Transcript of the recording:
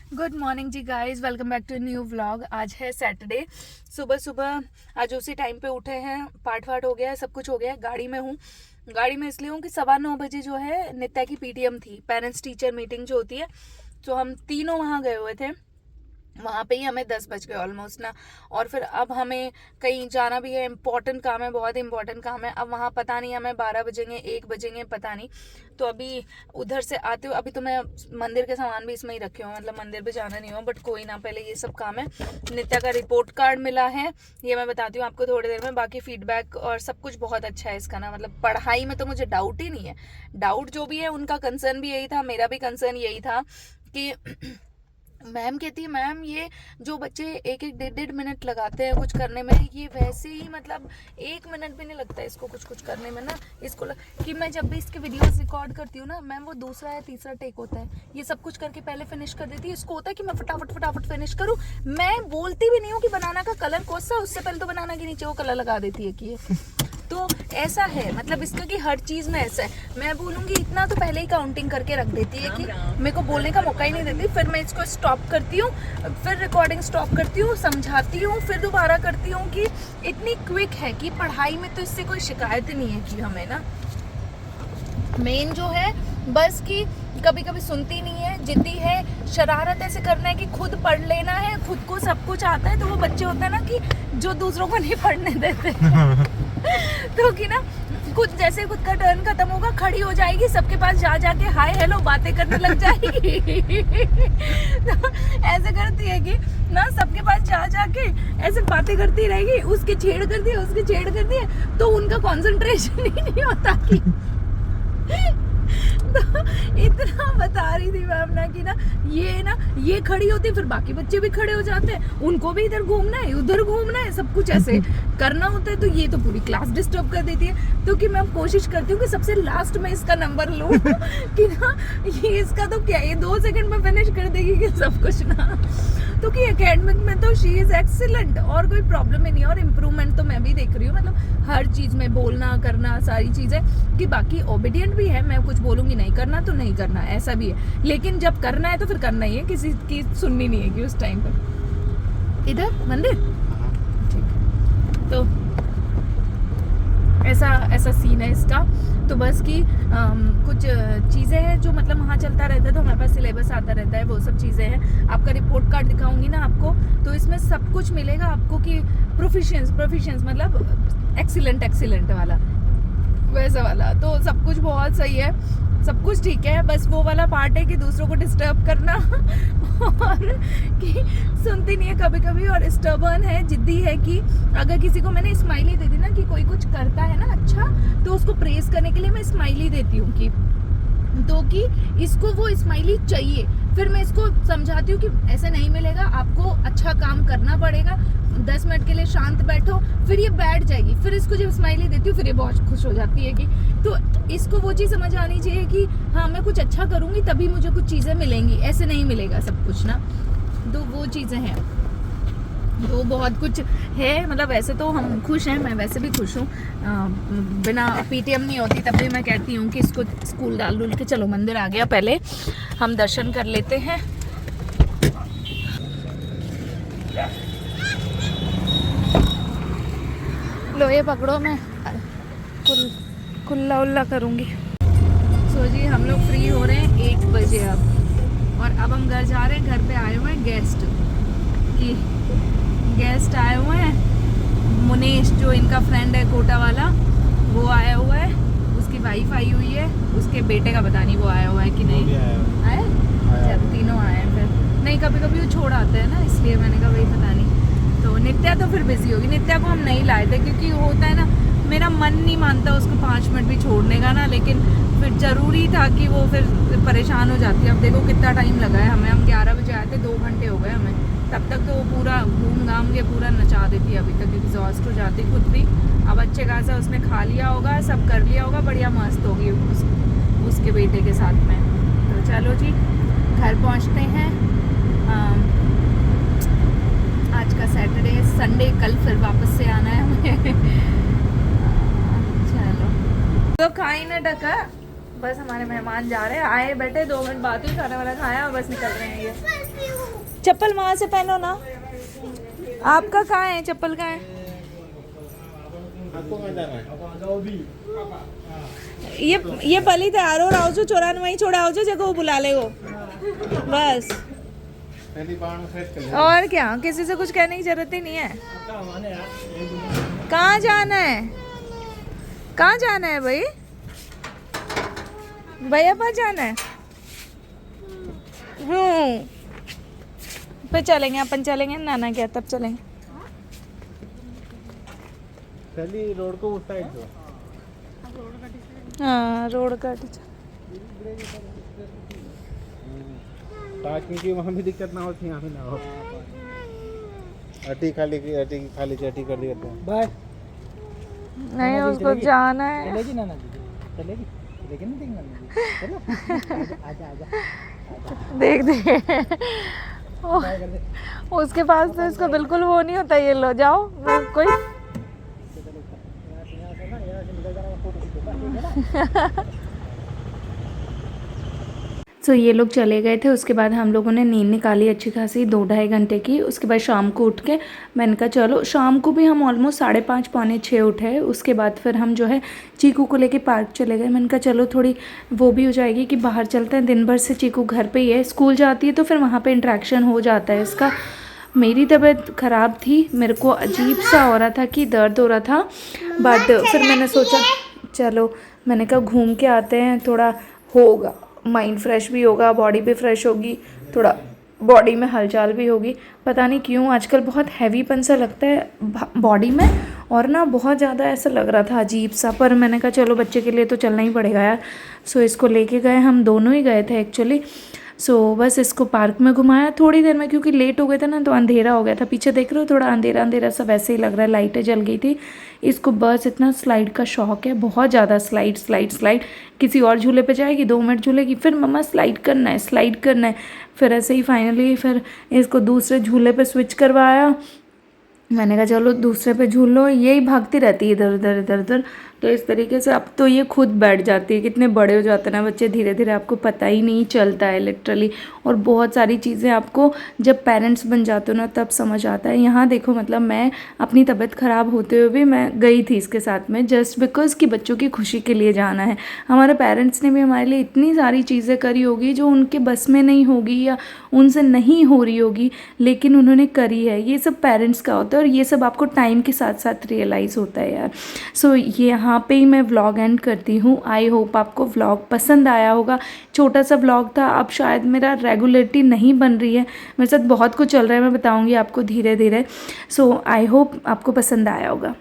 Good morning ji guys, welcome back to new vlog. आज है Saturday. सुबह सुबह आज उसी टाइम पे उठे हैं, पाठ वाठ हो गया है, सब कुछ हो गया है। गाड़ी में हूँ। गाड़ी में इसलिए हूँ कि 9:15 जो है नित्या की पीटीएम थी, पेरेंट्स टीचर मीटिंग जो होती है। तो हम तीनों वहाँ गए हुए थे। वहाँ पे ही हमें 10 बज गए ऑलमोस्ट ना। और फिर अब हमें कहीं जाना भी है, इम्पोर्टेंट काम है, बहुत इम्पोर्टेंट काम है। अब वहाँ पता नहीं हमें 12 बजेंगे 1 बजेंगे, पता नहीं। तो अभी उधर से आते हुए अभी तो मैं मंदिर के सामान भी इसमें ही रखे हुए, मतलब मंदिर पे जाना नहीं हुआ, बट कोई ना, पहले ये सब काम है। नित्या का रिपोर्ट कार्ड मिला है, ये मैं बताती हूँ आपको थोड़ी देर में। बाकी फीडबैक और सब कुछ बहुत अच्छा है इसका ना, मतलब पढ़ाई में तो मुझे डाउट ही नहीं है। डाउट जो भी है उनका कंसर्न भी यही था, मेरा भी कंसर्न यही था कि मैम कहती है, मैम ये जो बच्चे 1-1 1.5 मिनट लगाते हैं कुछ करने में, ये वैसे ही मतलब 1 मिनट भी नहीं लगता है इसको कुछ करने में ना। इसको कि मैं जब भी इसके वीडियोस रिकॉर्ड करती हूँ ना मैम, वो दूसरा या तीसरा टेक होता है, ये सब कुछ करके पहले फिनिश कर देती है। इसको होता है कि मैं फटाफट फिनिश करूँ। मैं बोलती भी नहीं हूँ कि बनाना का कलर कौन सा, उससे पहले तो बनाना के नीचे वो कलर लगा देती है कि तो ऐसा है, मतलब इसका कि हर चीज़ में ऐसा है। मैं बोलूँगी इतना तो पहले ही काउंटिंग करके रख देती है कि मेरे को बोलने का मौका ही नहीं देती। फिर मैं इसको स्टॉप करती हूँ, फिर रिकॉर्डिंग स्टॉप करती हूँ, समझाती हूँ, फिर दोबारा करती हूँ कि इतनी क्विक है कि पढ़ाई में तो इससे कोई शिकायत नहीं है कि हमें ना। मेन जो है बस कि कभी कभी सुनती नहीं है, जिद्दी है, शरारत ऐसे करना है कि खुद पढ़ लेना है, खुद को सब कुछ आता है। तो वो बच्चे होते हैं ना कि जो दूसरों को नहीं पढ़ने देते तो कि ना खुद जैसे खुद का टर्न खत्म होगा खड़ी हो जाएगी, सबके पास जा जाके हाय हेलो बातें करने लग जाएगी तो ऐसे करती है कि ना सबके पास जा जाके ऐसे बातें करती रहेगी, उसके छेड़ कर दिए, उसके छेड़ कर दिए, तो उनका कंसंट्रेशन ही नहीं होता कि तो इतना बता रही थी मैम ना कि ना ये खड़ी होती है, फिर बाकी बच्चे भी खड़े हो जाते हैं, उनको भी इधर घूमना है उधर घूमना है, सब कुछ ऐसे करना होता है। तो ये तो पूरी क्लास डिस्टर्ब कर देती है। तो कि मैं कोशिश करती हूँ कि सबसे लास्ट में इसका नंबर लूँ कि ना ये इसका तो क्या ये 2 सेकंड में फिनिश कर देगी कि सब कुछ ना। तो कि एकेडमिक में तो शी इज एक्सीलेंट और कोई प्रॉब्लम ही नहीं है। और इम्प्रूवमेंट तो मैं भी देख रही हूँ, मतलब हर चीज़ में बोलना करना सारी चीज़ें। कि बाकी ओबीडियंट भी है, मैं कुछ बोलूँगी नहीं करना तो नहीं करना, ऐसा भी है। लेकिन जब करना है तो फिर करना ही है, किसी की सुननी नहीं है कि उस टाइम पर। इधर मंदिर ठीक है। तो ऐसा सीन है इसका। तो बस कि कुछ चीज़ें हैं जो मतलब वहाँ चलता रहता है, तो हमारे पास सिलेबस आता रहता है, वो सब चीज़ें हैं। आपका रिपोर्ट कार्ड दिखाऊंगी ना आपको, तो इसमें सब कुछ मिलेगा आपको कि प्रोफिशिएंस मतलब एक्सीलेंट वाला, वैसा वाला। तो सब कुछ बहुत सही है, सब कुछ ठीक है। बस वो वाला पार्ट है कि दूसरों को डिस्टर्ब करना और कि सुनती नहीं है कभी कभी, और स्टबर्न है, जिद्दी है कि अगर किसी को मैंने स्माइली दे दी ना कि कोई कुछ करता है ना अच्छा, तो उसको प्रेज करने के लिए मैं स्माइली देती हूँ कि तो कि इसको वो स्माइली चाहिए। फिर मैं इसको समझाती हूँ कि ऐसा नहीं मिलेगा, आपको अच्छा काम करना पड़ेगा, 10 मिनट के लिए शांत बैठो, फिर ये बैठ जाएगी। फिर इसको जब स्माइली देती हूँ फिर ये बहुत खुश हो जाती है कि तो इसको वो चीज़ समझ आनी चाहिए कि हाँ मैं कुछ अच्छा करूँगी तभी मुझे कुछ चीज़ें मिलेंगी, ऐसे नहीं मिलेगा सब कुछ ना। तो वो चीज़ें हैं, तो बहुत कुछ है। मतलब वैसे तो हम खुश हैं, मैं वैसे भी खुश हूँ। बिना पीटीएम नहीं होती तब भी मैं कहती हूँ कि इसको स्कूल डाल के चलो। मंदिर आ गया, पहले हम दर्शन कर लेते हैं। लो ये पकड़ो, मैं कुल्ला उल्ला करूँगी। सो जी हम लोग फ्री हो रहे हैं 1 बजे अब, और अब हम घर जा रहे हैं। घर पे आए हुए हैं गेस्ट आए हुए हैं। मुनेश जो इनका फ्रेंड है कोटा वाला, वो आया हुआ है, उसकी वाइफ आई हुई है, उसके बेटे का पता नहीं वो आया हुआ है कि नहीं आए। जब तीनों आए हैं फिर नहीं, कभी कभी वो छोड़ आते हैं ना, इसलिए मैंने कहा भाई पता नहीं। तो नित्या तो फिर बिजी होगी। नित्या को हम नहीं लाए थे क्योंकि होता है ना, मेरा मन नहीं मानता उसको 5 मिनट भी छोड़ने का ना, लेकिन फिर ज़रूरी था कि वो फिर परेशान हो जाती है। अब देखो कितना टाइम लगा है हमें, हम 11 बजे आए थे, 2 घंटे हो गए हमें। तब तक तो वो पूरा घूम घाम के पूरा नचा देती है, अभी तक एग्जॉस्ट हो जाती खुद भी। अब अच्छे खासा उसने खा लिया होगा, सब कर लिया होगा, बढ़िया मस्त होगी उसके बेटे के साथ में। तो चलो जी घर पहुँचते हैं। आज का सैटरडे, संडे कल फिर वापस से आना है हमें चलो तो खाई ना ढका, बस हमारे मेहमान जा रहे हैं, आए बैठे 2 मिनट बाद ही खाना वाला खाया, बस निकल रहे हैं ये। चप्पल वहाँ से पहनो ना। आपका कहाँ है चप्पल, कहाँ है? ये पली तैयार हो रहा जो चौरान वहीं छोड़ा हो जो जगह वो बुला ले वो बस। और क्या, किसी से कुछ कहने की जरूरत ही नहीं है। कहाँ जाना है, कहाँ जाना है भाई? भैया पास जाना है। फिर चलेंगे, अपन चलेंगे, नाना क्या तब चलेंगे। चलिए रोड को उस साइड दो। हाँ रोड का पार्किंग की वहाँ भी दिक्कत ना हो, यहाँ भी ना हो। अटी खाली की अटी कर दी करते हैं। बाय नहीं, उसको जाना है। चलेगी नाना जी, चलेगी लेकिन नहीं देखना। चलो आजा आजा देख दे उसके पास तो इसको बिल्कुल वो नहीं होता। ये लो जाओ कोई तो ये लोग चले गए थे। उसके बाद हम लोगों ने नींद निकाली अच्छी खासी 2-2.5 घंटे की। उसके बाद शाम को उठ के मैंने कहा चलो, शाम को भी हम ऑलमोस्ट 5:30 पौने 6 उठे। उसके बाद फिर हम जो है चीकू को लेके पार्क चले गए। मैंने कहा चलो थोड़ी वो भी हो जाएगी कि बाहर चलते हैं। दिन भर से चीकू घर पे ही है, स्कूल जाती है तो फिर वहाँ पे इंट्रैक्शन हो जाता है इसका। मेरी तबीयत ख़राब थी, मेरे को अजीब सा हो रहा था कि दर्द हो रहा था। बट फिर मैंने सोचा चलो, मैंने कहा घूम के आते हैं, थोड़ा होगा, माइंड फ्रेश भी होगा, बॉडी भी फ्रेश होगी, थोड़ा बॉडी में हलचल भी होगी। पता नहीं क्यों आजकल बहुत हैवीपन सा लगता है बॉडी में, और ना बहुत ज़्यादा ऐसा लग रहा था अजीब सा। पर मैंने कहा चलो बच्चे के लिए तो चलना ही पड़ेगा यार। सो इसको लेके गए, हम दोनों ही गए थे एक्चुअली। सो बस इसको पार्क में घुमाया थोड़ी देर में, क्योंकि लेट हो गए थे ना तो अंधेरा हो गया था। पीछे देख रहे हो थोड़ा अंधेरा अंधेरा सा वैसे ही लग रहा है, लाइटें जल गई थी। इसको बस इतना स्लाइड का शौक है, बहुत ज़्यादा स्लाइड स्लाइड स्लाइड। किसी और झूले पे जाएगी, 2 मिनट झूलेगी, फिर मम्मा स्लाइड करना है, स्लाइड करना है। फिर ऐसे ही फाइनली फिर इसको दूसरे झूले पे स्विच करवाया। मैंने कहा चलो दूसरे पे झूल लो। यही भागती रहती है इधर उधर इधर उधर। तो इस तरीके से अब तो ये खुद बैठ जाती है। कितने बड़े हो जाते हैं ना बच्चे धीरे धीरे, आपको पता ही नहीं चलता है लिटरली। और बहुत सारी चीज़ें आपको जब पेरेंट्स बन जाते हो ना तब समझ आता है। यहाँ देखो, मतलब मैं अपनी तबीयत ख़राब होते हुए भी मैं गई थी इसके साथ में, जस्ट बिकॉज कि बच्चों की खुशी के लिए जाना है। हमारे पेरेंट्स ने भी हमारे लिए इतनी सारी चीज़ें करी होगी जो उनके बस में नहीं होगी या उनसे नहीं हो रही होगी, लेकिन उन्होंने करी है। ये सब पेरेंट्स का होता है और ये सब आपको टाइम के साथ साथ रियलाइज़ होता है यार। सो यहाँ पे ही मैं व्लॉग एंड करती हूँ। आई होप आपको व्लॉग पसंद आया होगा। छोटा सा व्लॉग था, अब शायद मेरा रेगुलरिटी नहीं बन रही है, मेरे साथ बहुत कुछ चल रहा है, मैं बताऊँगी आपको धीरे धीरे। सो आई होप आपको पसंद आया होगा।